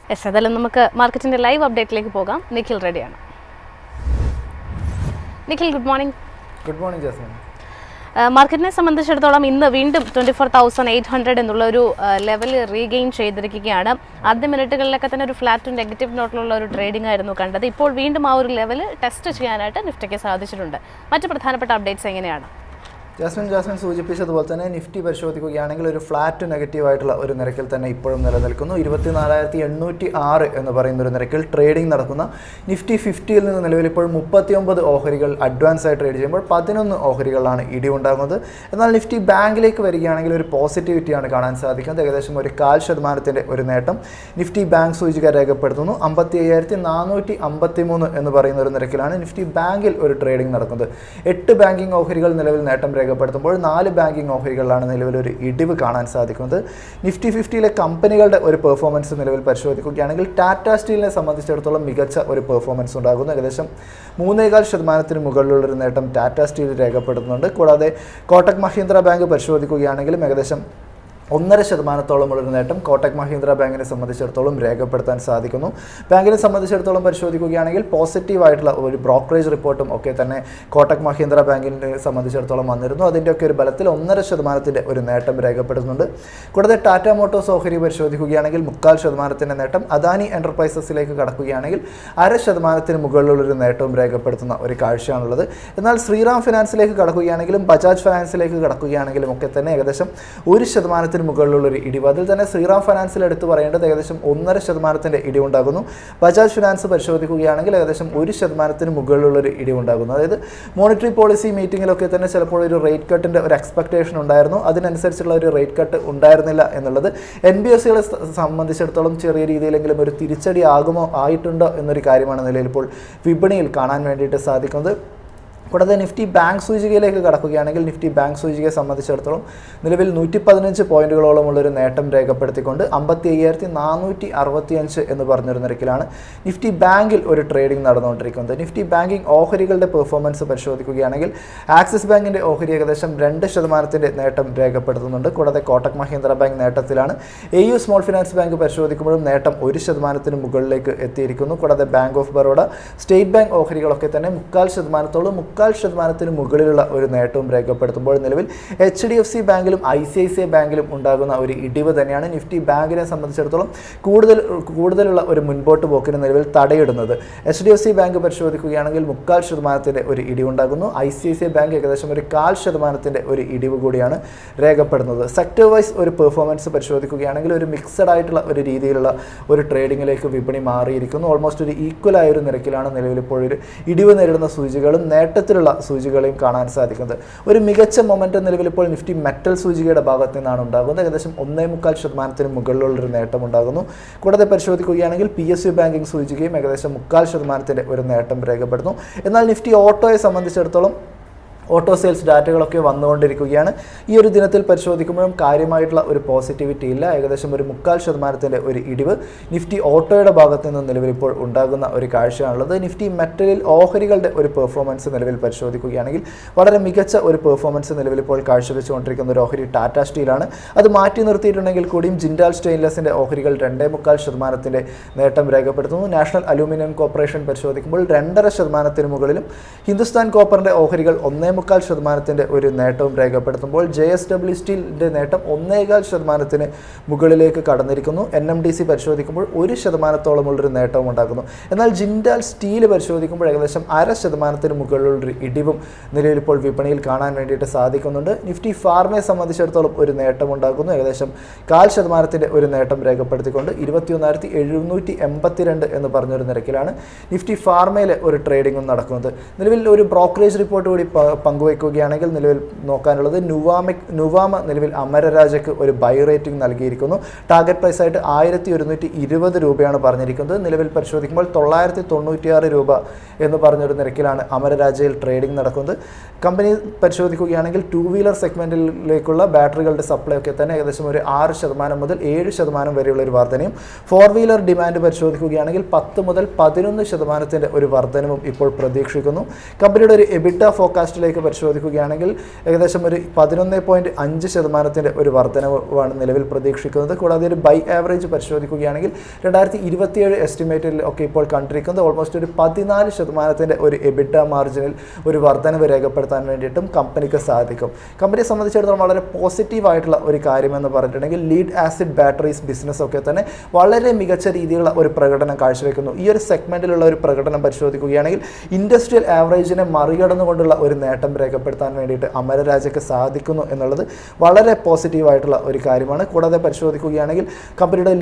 Yes, അതെല്ലാം നമുക്ക് മാർക്കറ്റിൻ്റെ ലൈവ് അപ്ഡേറ്റിലേക്ക് പോകാം. നിഖിൽ റെഡിയാണ്. Nikhil, good morning. Good morning Jasmine. മാർക്കറ്റിനെ സംബന്ധിച്ചിടത്തോളം ഇന്ന് വീണ്ടും 24,800 എന്നുള്ള ഒരു ലെവൽ റീഗെയിൻ ചെയ്തിരിക്കുകയാണ്. ആദ്യ മിനിറ്റുകളിലൊക്കെ തന്നെ ഒരു ഫ്ലാറ്റ് ടു നെഗറ്റീവ് നോട്ടിലുള്ള ഒരു ട്രേഡിംഗ് ആയിരുന്നു കണ്ടത്. ഇപ്പോൾ വീണ്ടും ആ ഒരു ലെവൽ ടെസ്റ്റ് ചെയ്യാനായിട്ട് നിഫ്റ്റിക്ക് സാധിച്ചിട്ടുണ്ട്. മറ്റ് പ്രധാനപ്പെട്ട അപ്ഡേറ്റ്സ് എങ്ങനെയാണ്? ജാസ്മിൻ സൂചിപ്പിച്ചതുപോലെ തന്നെ നിഫ്റ്റി പരിശോധിക്കുകയാണെങ്കിൽ ഒരു ഫ്ലാറ്റ് നെഗറ്റീവ് ആയിട്ടുള്ള ഒരു നിരക്കിൽ തന്നെ ഇപ്പോഴും നിലനിൽക്കുന്നു. 24,806 എന്ന് പറയുന്ന ഒരു നിരക്കിൽ ട്രേഡിംഗ് നടക്കുന്ന നിഫ്റ്റി 50യിൽ നിന്ന് നിലവിൽ ഇപ്പോൾ 39 ഓഹരികൾ അഡ്വാൻസ് ആയി ട്രേഡ് ചെയ്യുമ്പോൾ 11 ഓഹരികളാണ് ഇടിവുണ്ടാകുന്നത്. എന്നാൽ നിഫ്റ്റി ബാങ്കിലേക്ക് വരികയാണെങ്കിൽ ഒരു പോസിറ്റിവിറ്റിയാണ് കാണാൻ സാധിക്കുന്നത്. ഏകദേശം ഒരു 0.5% ഒരു നേട്ടം നിഫ്റ്റി ബാങ്ക് സൂചിക രേഖപ്പെടുത്തുന്നു. 55,453 എന്ന് പറയുന്ന ഒരു നിരക്കിലാണ് നിഫ്റ്റി ബാങ്കിൽ ഒരു ട്രേഡിംഗ് നടക്കുന്നത്. 8 ബാങ്കിങ് ഓഹരികൾ നിലവിൽ നേട്ടം രേഖപ്പെടുത്തുമ്പോൾ 4 ബാങ്കിങ് ഓഹരികളിലാണ് നിലവിലൊരു ഇടിവ് കാണാൻ സാധിക്കുന്നത്. നിഫ്റ്റി 50യിലെ കമ്പനികളുടെ ഒരു പെർഫോമൻസ് നിലവിൽ പരിശോധിക്കുകയാണെങ്കിൽ ടാറ്റ സ്റ്റീലിനെ സംബന്ധിച്ചിടത്തോളം മികച്ച ഒരു പെർഫോമൻസ് ഉണ്ടാകുന്നു. ഏകദേശം 3.25% മുകളിലുള്ളൊരു നേട്ടം ടാറ്റ സ്റ്റീൽ രേഖപ്പെടുത്തുന്നുണ്ട്. കൂടാതെ കോട്ടക് മഹീന്ദ്ര ബാങ്ക് പരിശോധിക്കുകയാണെങ്കിലും ഏകദേശം 1.5%-ഓളമുള്ളൊരു നേട്ടം കോട്ടക് മഹീന്ദ്ര ബാങ്കിനെ സംബന്ധിച്ചിടത്തോളം രേഖപ്പെടുത്താൻ സാധിക്കുന്നു. ബാങ്കിനെ സംബന്ധിച്ചിടത്തോളം പരിശോധിക്കുകയാണെങ്കിൽ പോസിറ്റീവായിട്ടുള്ള ഒരു ബ്രോക്കറേജ് റിപ്പോർട്ടും ഒക്കെ തന്നെ കോട്ടക് മഹീന്ദ്ര ബാങ്കിനെ സംബന്ധിച്ചിടത്തോളം വന്നിരുന്നു. അതിൻ്റെയൊക്കെ ഒരു ബലത്തിൽ 1.5% ഒരു നേട്ടം രേഖപ്പെടുത്തുന്നുണ്ട്. കൂടാതെ ടാറ്റ മോട്ടോഴ്സ് ഓഹരി പരിശോധിക്കുകയാണെങ്കിൽ 0.25% നേട്ടം, അദാനി എൻ്റർപ്രൈസസിലേക്ക് കടക്കുകയാണെങ്കിൽ 0.5% മുകളിലുള്ളൊരു നേട്ടവും രേഖപ്പെടുത്തുന്ന ഒരു കാഴ്ചയാണുള്ളത്. എന്നാൽ ശ്രീറാം ഫിനാൻസിലേക്ക് കടക്കുകയാണെങ്കിലും ബജാജ് ഫിനാൻസിലേക്ക് കടക്കുകയാണെങ്കിലും ഒക്കെ തന്നെ ഏകദേശം 1% മുകളിലുള്ളൊരു ഇടിവ്. അതിൽ തന്നെ ശ്രീറാം ഫിനാൻസിൽ എടുത്തു പറയേണ്ടത് ഏകദേശം 1.5% ഇടിവുണ്ടാകുന്നു. ബജാജ് ഫിനാൻസ് പരിശോധിക്കുകയാണെങ്കിൽ ഏകദേശം 1% മുകളിലുള്ളൊരു ഇടിവുണ്ടാകുന്നു. അതായത് മോണിറ്ററി പോളിസി മീറ്റിങ്ങിലൊക്കെ തന്നെ ചിലപ്പോൾ ഒരു റേറ്റ് കട്ടിൻ്റെ ഒരു എക്സ്പെക്ടേഷൻ ഉണ്ടായിരുന്നു. അതിനനുസരിച്ചുള്ള ഒരു റേറ്റ് കട്ട് ഉണ്ടായിരുന്നില്ല എന്നുള്ളത് NBFCകളെ സംബന്ധിച്ചിടത്തോളം ചെറിയ രീതിയിലെങ്കിലും ഒരു തിരിച്ചടി ആയിട്ടുണ്ടോ എന്നൊരു കാര്യമാണ് നിലയിൽ ഇപ്പോൾ വിപണിയിൽ കാണാൻ വേണ്ടിയിട്ട് സാധിക്കുന്നത്. കൂടാതെ നിഫ്റ്റി ബാങ്ക് സൂചികയിലേക്ക് കടക്കുകയാണെങ്കിൽ നിഫ്റ്റി ബാങ്ക് സൂചികയെ സംബന്ധിച്ചിടത്തോളം നിലവിൽ 115 പോയിന്റുകളോളമുള്ളൊരു നേട്ടം രേഖപ്പെടുത്തിക്കൊണ്ട് 55,465 എന്ന് പറഞ്ഞൊരു നിരക്കിലാണ് നിഫ്റ്റി ബാങ്കിൽ ഒരു ട്രേഡിംഗ് നടന്നുകൊണ്ടിരിക്കുന്നത്. നിഫ്റ്റി ബാങ്കിങ് ഓഹരികളുടെ പെർഫോമൻസ് പരിശോധിക്കുകയാണെങ്കിൽ ആക്സിസ് ബാങ്കിൻ്റെ ഓഹരി ഏകദേശം 2% നേട്ടം രേഖപ്പെടുത്തുന്നുണ്ട്. കൂടാതെ കോട്ടക് മഹീന്ദ്ര ബാങ്ക് നേട്ടത്തിലാണ്. AU സ്മോൾ ഫിനാൻസ് ബാങ്ക് പരിശോധിക്കുമ്പോഴും നേട്ടം 1% മുകളിലേക്ക് എത്തിയിരിക്കുന്നു. കൂടാതെ bank of Baroda, state bank ഓഹരികളൊക്കെ തന്നെ 0.25% മുകളിലുള്ള ഒരു നേട്ടവും രേഖപ്പെടുത്തുമ്പോൾ നിലവിൽ HDFC ബാങ്കിലും ICICI ബാങ്കിലും ഉണ്ടാകുന്ന ഒരു ഇടിവ് തന്നെയാണ് നിഫ്റ്റി ബാങ്കിനെ സംബന്ധിച്ചിടത്തോളം കൂടുതലുള്ള ഒരു മുൻപോട്ട് പോക്കിന് നിലവിൽ തടയിടുന്നത്. HDFC ബാങ്ക് പരിശോധിക്കുകയാണെങ്കിൽ 0.25% ഒരു ഇടിവുണ്ടാകുന്നു. ICICI ബാങ്ക് ഏകദേശം ഒരു 0.5% ഒരു ഇടിവ് കൂടിയാണ് രേഖപ്പെടുന്നത്. സെക്ടർ വൈസ് ഒരു പെർഫോമൻസ് പരിശോധിക്കുകയാണെങ്കിൽ ഒരു മിക്സഡ് ആയിട്ടുള്ള ഒരു രീതിയിലുള്ള ഒരു ട്രേഡിങ്ങിലേക്ക് വിപണി മാറിയിരിക്കുന്നു. ഓൾമോസ്റ്റ് ഒരു ഈക്വലായ ഒരു നിരക്കിലാണ് നിലവിൽ ഇപ്പോൾ ഒരു ഇടിവ് നേരിടുന്ന സൂചികകളും നേട്ടത്തിലുള്ള സൂചികളെയും കാണാൻ സാധിക്കുന്നത്. ഒരു മികച്ച മൊമെന്റം നിലവിൽ ഇപ്പോൾ നിഫ്റ്റി മെറ്റൽ സൂചികയുടെ ഭാഗത്ത് നിന്നാണ് ഉണ്ടാകുന്നത്. ഏകദേശം 1.25% മുകളിലുള്ളൊരു നേട്ടം ഉണ്ടാകുന്നു. കൂടാതെ പരിശോധിക്കുകയാണെങ്കിൽ PSU ബാങ്കിങ് സൂചികയും ഏകദേശം 0.25% ഒരു നേട്ടം രേഖപ്പെടുന്നു. എന്നാൽ നിഫ്റ്റി ഓട്ടോയെ സംബന്ധിച്ചിടത്തോളം ഓട്ടോ സെയിൽസ് ഡാറ്റകളൊക്കെ വന്നുകൊണ്ടിരിക്കുകയാണ്. ഈ ഒരു ദിനത്തിൽ പരിശോധിക്കുമ്പോഴും കാര്യമായിട്ടുള്ള ഒരു പോസിറ്റിവിറ്റി ഇല്ല. ഏകദേശം ഒരു 0.25% ഒരു ഇടിവ് നിഫ്റ്റി ഓട്ടോയുടെ ഭാഗത്ത് നിന്ന് നിലവിൽ ഇപ്പോൾ ഉണ്ടാകുന്ന ഒരു കാഴ്ചയാണുള്ളത്. നിഫ്റ്റി മെറ്റലിൽ ഓഹരികളുടെ ഒരു പെർഫോമൻസ് നിലവിൽ പരിശോധിക്കുകയാണെങ്കിൽ വളരെ മികച്ച ഒരു പെർഫോമൻസ് നിലവിൽ ഇപ്പോൾ കാഴ്ചവെച്ചുകൊണ്ടിരിക്കുന്ന ഒരു ഓഹരി ടാറ്റ സ്റ്റീലാണ്. അത് മാറ്റി നിർത്തിയിട്ടുണ്ടെങ്കിൽ കൂടിയും ജിൻഡാൽ സ്റ്റെയിൻലെസിൻ്റെ ഓഹരികൾ 2.25% നേട്ടം രേഖപ്പെടുത്തുന്നു. നാഷണൽ അലൂമിനിയം കോർപ്പറേഷൻ പരിശോധിക്കുമ്പോൾ 2.5% മുകളിലും, ഹിന്ദുസ്ഥാൻ കോപ്പറിൻ്റെ ഓഹരികൾ 1.25% ഒരു നേട്ടവും രേഖപ്പെടുത്തുമ്പോൾ JSW സ്റ്റീലിൻ്റെ നേട്ടം 1.25% മുകളിലേക്ക് കടന്നിരിക്കുന്നു. NMDC പരിശോധിക്കുമ്പോൾ 1%-ഓളമുള്ളൊരു നേട്ടവും ഉണ്ടാക്കുന്നു. എന്നാൽ ജിൻഡാൽ സ്റ്റീൽ പരിശോധിക്കുമ്പോൾ ഏകദേശം 0.5% മുകളിലുള്ളൊരു ഇടിവും നിലവിൽ ഇപ്പോൾ വിപണിയിൽ കാണാൻ വേണ്ടിയിട്ട് സാധിക്കുന്നുണ്ട്. നിഫ്റ്റി ഫാർമയെ സംബന്ധിച്ചിടത്തോളം ഒരു നേട്ടം ഉണ്ടാക്കുന്നു. ഏകദേശം 0.5% ഒരു നേട്ടം രേഖപ്പെടുത്തിക്കൊണ്ട് 21,782 എന്ന് പറഞ്ഞൊരു നിരക്കിലാണ് നിഫ്റ്റി ഫാർമയിലെ ഒരു ട്രേഡിങ്ങും നടക്കുന്നത്. നിലവിൽ ഒരു ബ്രോക്കറേജ് റിപ്പോർട്ട് കൂടി പങ്കുവയ്ക്കുകയാണെങ്കിൽ നിലവിൽ നോക്കാനുള്ളത് നുവാമ നിലവിൽ അമരരാജയ്ക്ക് ഒരു ബൈ റേറ്റിംഗ് നൽകിയിരിക്കുന്നു. ടാർഗറ്റ് പ്രൈസ് ആയിട്ട് 1,120 രൂപയാണ് പറഞ്ഞിരിക്കുന്നത്. നിലവിൽ പരിശോധിക്കുമ്പോൾ 996 രൂപ എന്ന് പറഞ്ഞൊരു നിരക്കിലാണ് അമരരാജയിൽ ട്രേഡിംഗ് നടക്കുന്നത്. കമ്പനി പരിശോധിക്കുകയാണെങ്കിൽ 2 വീലർ സെഗ്മെൻറ്റിലേക്കുള്ള ബാറ്ററികളുടെ സപ്ലൈ ഒക്കെ തന്നെ ഏകദേശം ഒരു 6% മുതൽ 7% വരെയുള്ള ഒരു വർധനയും, 4 വീലർ ഡിമാൻഡ് പരിശോധിക്കുകയാണെങ്കിൽ 10 മുതൽ 11% ഒരു വർധനവും ഇപ്പോൾ പ്രതീക്ഷിക്കുന്നു. കമ്പനിയുടെ ഒരു എബിറ്റ ഫോക്കാസ്റ്റിലേക്ക് ഗ്രാഫിലേക്ക് പരിശോധിക്കുകയാണെങ്കിൽ ഏകദേശം ഒരു 11.5% ഒരു വർധനവാണ് നിലവിൽ പ്രതീക്ഷിക്കുന്നത്. കൂടാതെ ഒരു ബൈ ആവറേജ് പരിശോധിക്കുകയാണെങ്കിൽ 2027 എസ്റ്റിമേറ്റിൽ ഒക്കെ ഇപ്പോൾ കണ്ടിരിക്കുന്നത് ഓൾമോസ്റ്റ് ഒരു 14% ഒരു എബിറ്റ മാർജിനിൽ ഒരു വർധനവ് രേഖപ്പെടുത്താൻ വേണ്ടിയിട്ടും കമ്പനിക്ക് സാധിക്കും. കമ്പനിയെ സംബന്ധിച്ചിടത്തോളം വളരെ പോസിറ്റീവായിട്ടുള്ള ഒരു കാര്യമെന്ന് പറഞ്ഞിട്ടുണ്ടെങ്കിൽ ലീഡ് ആസിഡ് ബാറ്ററീസ് ബിസിനസ് ഒക്കെ തന്നെ വളരെ മികച്ച രീതിയിലുള്ള ഒരു പ്രകടനം കാഴ്ചവെക്കുന്നു. ഈ ഒരു സെഗ്മെന്റിലുള്ള ഒരു പ്രകടനം പരിശോധിക്കുകയാണെങ്കിൽ ഇൻഡസ്ട്രിയൽ ആവറേജിനെ മറികടന്നുകൊണ്ടുള്ള ഒരു നേട്ടം രേഖപ്പെടുത്താൻ വേണ്ടിയിട്ട് അമരരാജയ്ക്ക് സാധിക്കുന്നു എന്നുള്ളത് വളരെ പോസിറ്റീവായിട്ടുള്ള ഒരു കാര്യമാണ്. കൂടാതെ പരിശോധിക്കുകയാണെങ്കിൽ കമ്പനിയുടെ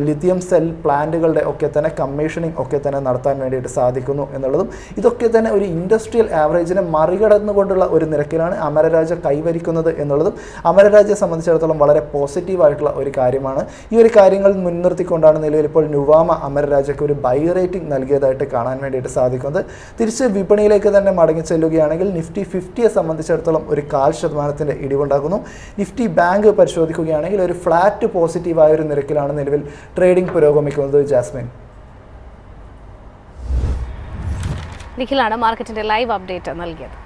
ലിഥിയം സെൽ പ്ലാന്റുകളുടെ ഒക്കെ തന്നെ കമ്മീഷനിങ് ഒക്കെ തന്നെ നടത്താൻ വേണ്ടിയിട്ട് സാധിക്കുന്നു എന്നുള്ളതും ഇതൊക്കെ തന്നെ ഒരു ഇൻഡസ്ട്രിയൽ ആവറേജിനെ മറികടന്നുകൊണ്ടുള്ള ഒരു നിരക്കിലാണ് അമരരാജ കൈവരിക്കുന്നത് എന്നുള്ളതും അമരരാജയെ സംബന്ധിച്ചിടത്തോളം വളരെ പോസിറ്റീവായിട്ടുള്ള ഒരു കാര്യമാണ്. ഈ ഒരു കാര്യങ്ങൾ മുൻനിർത്തിക്കൊണ്ടാണ് നിലവിൽ ഇപ്പോൾ നുവാമ അമരരാജയ്ക്ക് ഒരു ബൈ റേറ്റിംഗ് നൽകിയതായിട്ട് കാണാൻ വേണ്ടിയിട്ട് സാധിക്കുന്നത്. തിരിച്ച് വിപണിയിലേക്ക് തന്നെ മടങ്ങി ചെല്ലുകയാണെങ്കിൽ നിഫ്റ്റി 50യെ സംബന്ധിച്ചിടത്തോളം ഒരു 0.5% ഇടിവുണ്ടാകുന്നു. നിഫ്റ്റി ബാങ്ക് പരിശോധിക്കുകയാണെങ്കിൽ ഒരു ഫ്ലാറ്റ് പോസിറ്റീവായ ഒരു നിരക്കിലാണ് നിലവിൽ ട്രേഡിംഗ് പുരോഗമിക്കുന്നത്. ജാസ്മിൻ. നിഖിലാണ് മാർക്കറ്റിന്റെ ലൈവ് അപ്ഡേറ്റ് നൽകിയത്.